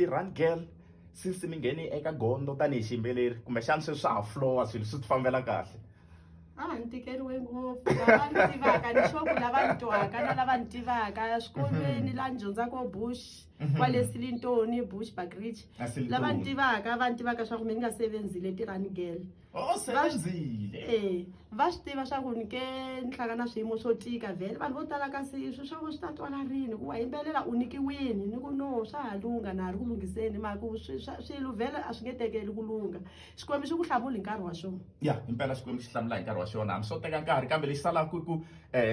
tirhani girl since mi ngheni eka gondo tanihi xiyimbeleri kumbexana se swa ha flowa swilo swi fambela kahle? Ni tikeriwe ngopfu lava ni tivaka ni xoku lava ni twaka na lava ni tivaka xikolweni laha ni dyondzaka Bush kwale Silintoni Bush Bagridge lava ni tivaka va ni tivaka swa ku mi nga sevenzile tirhani girl. Sevenzile va swi tiva swa ku ni ke ni hlangana swiyimo swo tika vhele vanhu vo tala kasi swilo swa ku swi ta twala rini ku wa yimbelela u nikiwini ni ku no swa ha lunga na ha ri ku lunghiseni mara ku swilo vhele a swi nge tekeli ku lunga xikwembu xi ku hlamuli hi nkarhi wa xona. ya impela xikwembu xi hlamula hi nkarhi wa xona hambi swo teka nkarhi kambe lexi salaka ku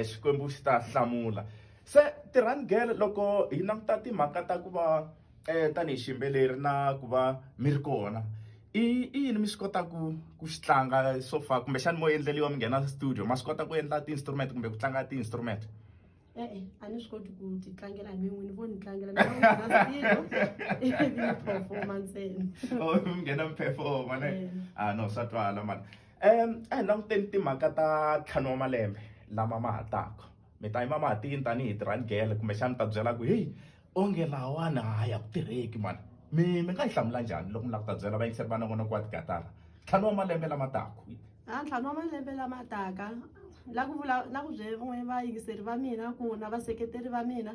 xikwembu xi ta hlamula. Se tirhani girl loko hi languta timhaka ta ku va tanihi xiyimbeleri na ku va mi ri kona i yini mi swi kota ku xi tlanga so far kumbexani mo endleliwa mi nghena studio ma swi kota ku endla ti-instrument kumbe ku tlanga ti-instrument? A ni swi koti ku ti tlangela hi min'wini vo ni tlangela na studio ivi ni performance mi nghena mi performa ne no swa twala mani. Languteni timhaka ta ntlhanu wa malembe lama ma ha taka mi ta yima mahatini tanihi tirhani girl kumbexana mi ta byela ku heyi onge lawani haya ku tirheki mani mi nga yi hlamula njhani loko mi lava ku ta byela vayingiseri va nongonoko wa tikatara ntlhanu wa malembe lama taka? ntlhanu wa malembe lama taka la ku byela van'wani vayingiseri va mina ku na vaseketeri va mina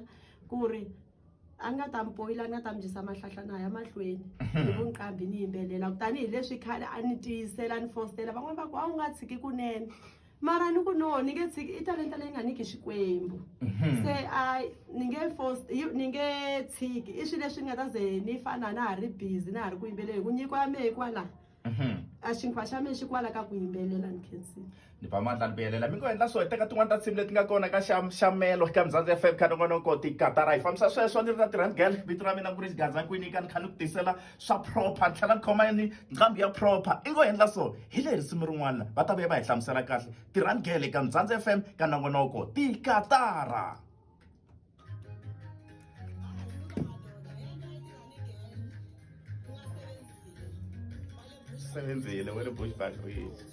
ku ri a nga ta mi poyila a nga ta mi dyisa mahlahla na ya mahlweni ni vunqambi ni yimbelela tanihileswi khale a ni tiyisela ni fositela van'wani va ku a wu nga tshiki kunene mara ni ku no ni nge tshiki i talenta leyi nga niki xikwembu se ni nge tshiki i swilo leswi nga ta ze ni fana na ha ri busy na ha ri ku yimbelela hi ku nyiko ya mehe kwala a xinkwa xa mehe xi kwala ka ku yimbelela ni khensini ni ba mandla ni vuyelela mi ngo endla so hi teka tin'wana ta nsimu leti nga kona ka xamelo ka Mzansi FM ka nongonoko tikatara hi fambisa sweswo ni ri na tirhani girl vito ra mina ku ri Xigandza Nkwini ka ni kha ni ku tisela swa proper ni tlhela ni khoma ni nqambi ya proper i ngo endla so hi le risimu rin'wana va ta vuya va hi hlamusela kahle tirhani girl ka Mzansi FM ka nongonoko tikatara. Sevenzile wele Bush Bagridge.